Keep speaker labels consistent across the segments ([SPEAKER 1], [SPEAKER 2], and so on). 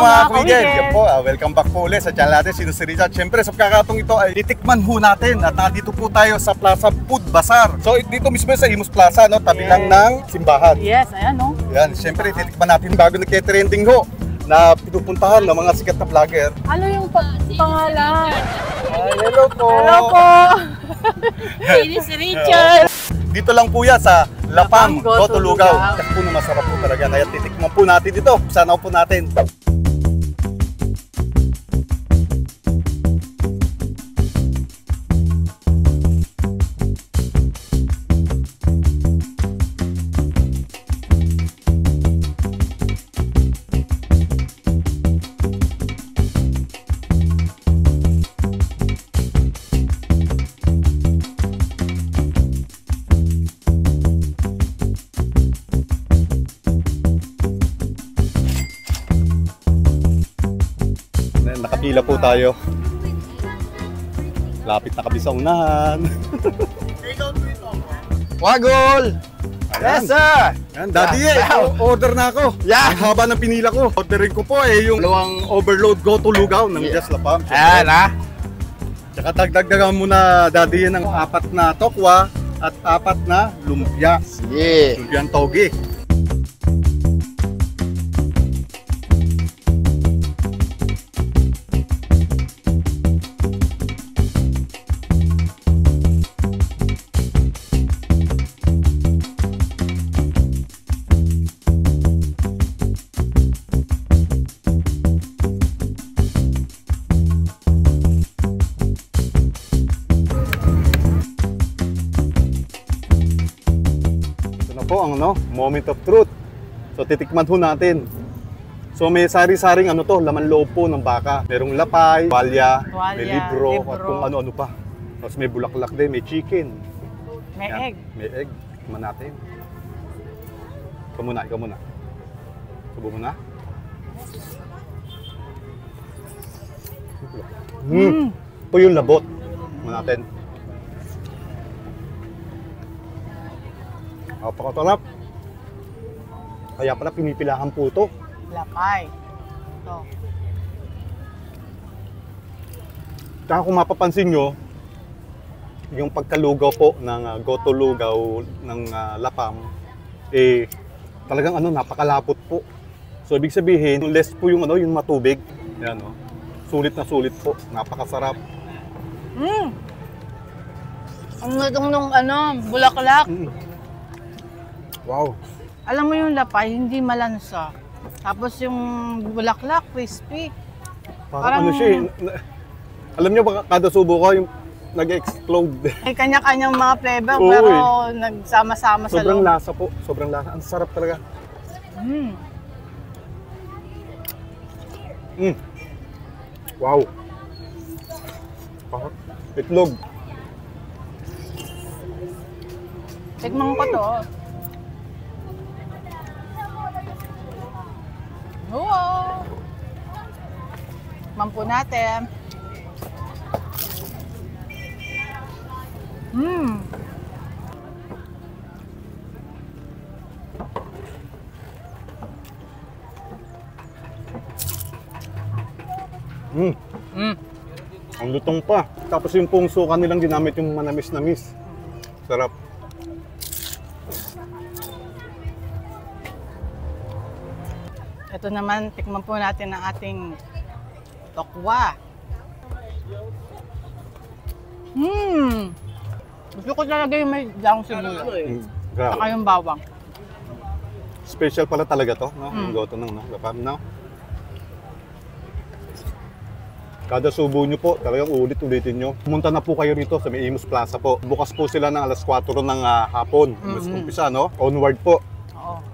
[SPEAKER 1] mga Kuigel. Yan po, welcome back po ulit sa channel natin, Sino si Richard. Siyempre sa pagkakataong ito ay titikman ho natin at nandito po tayo sa Plaza Food Bazaar. So dito mismo sa Imus Plaza, no, tabi lang ng simbahan.
[SPEAKER 2] Yes, ayan no.
[SPEAKER 1] Yan, siyempre titikman natin bago nagke-trending ho na pinupuntahan ng mga sikat na vlogger.
[SPEAKER 2] Ano yung pangalan?
[SPEAKER 1] Hello po!
[SPEAKER 2] Hello po! Sino si Richard?
[SPEAKER 1] Dito lang po yan sa Lapam,
[SPEAKER 2] Goto
[SPEAKER 1] Lugaw. Kasi po na masarap po talaga. Kaya titikman po natin dito. Sana po natin. Nakapila po tayo. Lapit na kami sa unahan.
[SPEAKER 3] Wagol! Yes, sir!
[SPEAKER 1] Yan, Daddy order na ako.
[SPEAKER 3] Yeah.
[SPEAKER 1] Ang haba ng pinila ko. Orderin ko po yung dalawang overload Goto Lugaw ng Just Lapam.
[SPEAKER 3] Ayan, ha?
[SPEAKER 1] Tsaka dagdagan muna, Daddy, ng 4 na tokwa at 4 na lumpia.
[SPEAKER 3] Sige.
[SPEAKER 1] Lumpiang togi. Po ang moment of truth. So titikman ho natin. So may sari-saring laman loob po ng baka. Merong lapay, tuwalya, may libro, at kung ano-ano pa. Tapos may bulaklak din, may chicken.
[SPEAKER 2] May
[SPEAKER 1] Yan,
[SPEAKER 2] egg.
[SPEAKER 1] May egg. Tikman natin. Ikaw muna. Subo mo na. Po yung labot. Tikman natin. Napakasarap. Kaya pala pinipilahan po ito.
[SPEAKER 2] Lapay. Ito.
[SPEAKER 1] Tsaka kung mapapansin nyo, yung pagkalugaw po ng Goto Lugaw ng Lapam, talagang napakalapot po. So ibig sabihin, less po yung yung matubig. Yan, sulit na sulit po. Napakasarap.
[SPEAKER 2] Ang natong bulaklak.
[SPEAKER 1] Wow.
[SPEAKER 2] Alam mo yung lapay, hindi malansa. Tapos yung bulaklak, crispy.
[SPEAKER 1] Parang siya alam nyo ba, kada subo ko yung nag-explode.
[SPEAKER 2] May kanya-kanyang mga flavor,
[SPEAKER 1] Oo,
[SPEAKER 2] pero nagsama-sama sa
[SPEAKER 1] Sobrang
[SPEAKER 2] loob.
[SPEAKER 1] lasa po. Sobrang lasa. Ang sarap talaga. Wow. Itlog.
[SPEAKER 2] Tikman ko to. Wow! Mampu natin.
[SPEAKER 1] Ang lutong pa. Tapos yung pong suka nilang ginamit yung manamis-namis. Sarap.
[SPEAKER 2] Ito naman, tikman po natin ang ating tokwa. Gusto ko talaga yung may daong sibuyas. Saka yung bawang.
[SPEAKER 1] Special pala talaga to, yung Goto ng Lapam, Kada subo nyo po, talagang ulit-ulitin nyo. Pumunta na po kayo rito sa Imus Plaza po. Bukas po sila ng alas 4 ng hapon. Mas umpisa, onward po.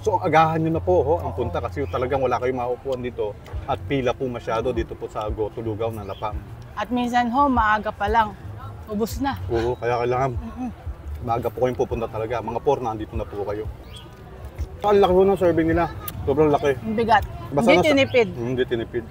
[SPEAKER 1] So agahan nyo na po ang punta kasi talagang wala kayong maupuan dito at pila po masyado dito po sa Goto Lugaw ng Lapam.
[SPEAKER 2] At minsan maaga pa lang, ubos na.
[SPEAKER 1] Oo, kaya kailangan maaga po kayong pupunta talaga. Mga 4 nandito na po kayo. So, ang laki po ng serving nila. Sobrang laki.
[SPEAKER 2] Ang bigat.
[SPEAKER 1] Basta
[SPEAKER 2] Hindi tinipid.
[SPEAKER 1] Hindi tinipid.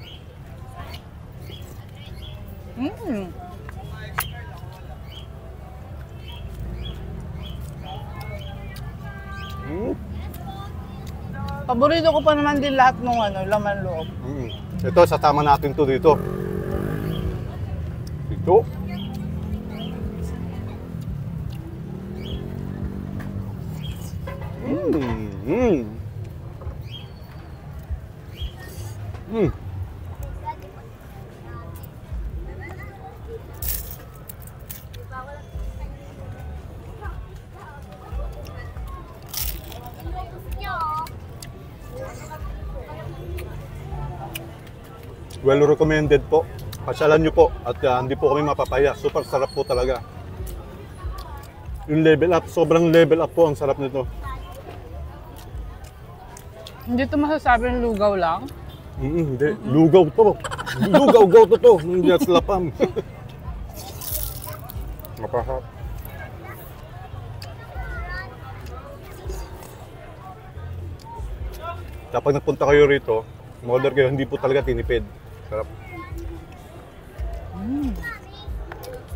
[SPEAKER 2] Paborito ko pa naman din lahat ng laman loob.
[SPEAKER 1] Ito, sasama natin to dito. Dito. Mm. Mm. Well recommended po. Pasyalan nyo po at hindi po kami mapapaya. Super sarap po talaga. Yung level up, sobrang level up po ang sarap nito.
[SPEAKER 2] Hindi ito masasabi ng lugaw lang.
[SPEAKER 1] Hindi. Lugaw to. Lugaw to. Hindi at lapam. Mapahap. Kapag nagpunta kayo rito, order kayo, hindi po talaga tinipid. Sarap.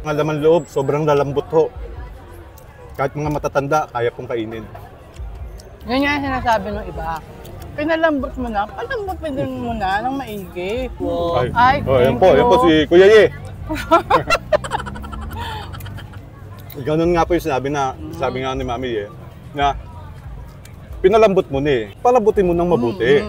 [SPEAKER 1] Ang laman loob, sobrang lalambot ho. Kahit mga matatanda, kaya pong kainin.
[SPEAKER 2] Yun nga yung sinasabi ng iba. Pinalambot mo na, palambot mo din mo na ng maigi. Ay,
[SPEAKER 1] yan
[SPEAKER 2] thank
[SPEAKER 1] po,
[SPEAKER 2] you.
[SPEAKER 1] yan po si Kuya Ye. Ganun nga po yung sabi nga ni Mami Ye, na pinalambot mo na eh. Palambutin mo ng mabuti.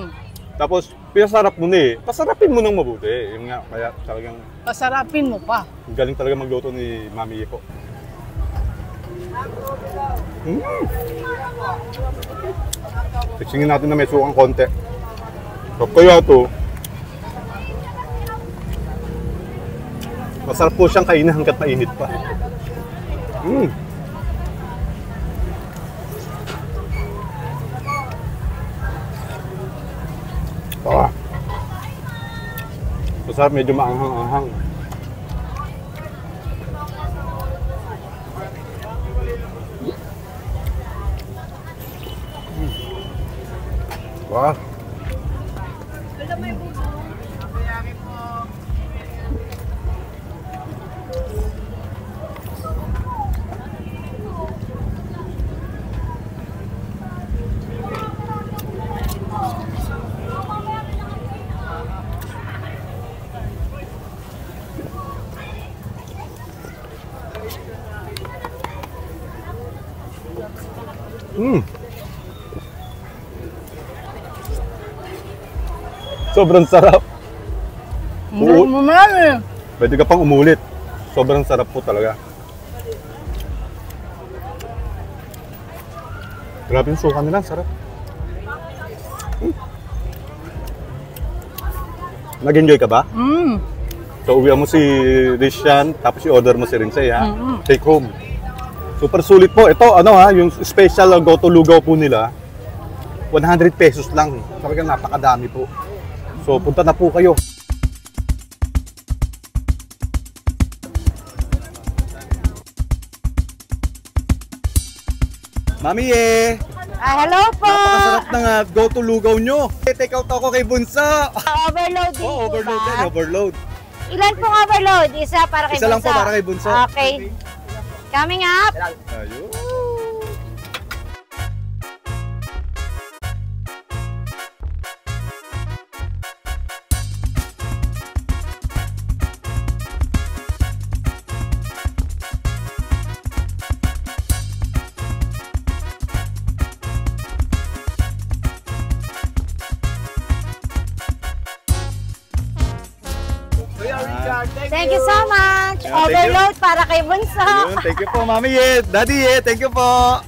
[SPEAKER 1] Tapos, pinasarap mo na eh. Pasarapin mo ng mabuti. Yung nga, kaya talagang
[SPEAKER 2] Pasarapin mo pa.
[SPEAKER 1] galing talaga magluto ni Mami Ye po. Fixingin natin na may sukang konti. So, kaya ito, masarap po siyang kainin hanggat mainit pa. Masarap, medyo maanghang-anghang. Wow. Sobrang sarap.
[SPEAKER 2] Hindi mo man eh.
[SPEAKER 1] Pwede ka pang umulit. Sobrang sarap po talaga. Grabe yung suka nila, sarap. Nag-enjoy ka ba? So uwi mo si Rishan, tapos i-order mo si Rinsay ha. Take home. Super sulit po. Ito yung special go-to lugaw po nila. 100 pesos lang. Talagang napakadami po. So punta na po kayo. Mami Ye!
[SPEAKER 4] Hello po!
[SPEAKER 1] Napakasarap ng go-to lugaw nyo. Take out ako kay Bunso.
[SPEAKER 4] Overload din po
[SPEAKER 1] Overload
[SPEAKER 4] ba?
[SPEAKER 1] yan, overload.
[SPEAKER 4] Ilan pong overload? Isa para kay
[SPEAKER 1] Isa
[SPEAKER 4] Bunso?
[SPEAKER 1] lang po para kay Bunso.
[SPEAKER 4] Okay. Coming up!
[SPEAKER 1] Ayun.
[SPEAKER 4] Thank you so much!
[SPEAKER 1] Yeah, thank you.
[SPEAKER 4] Overload para kay Bunso!
[SPEAKER 1] Ayun, thank you po, Mami Ye. Daddy Ye, thank you po.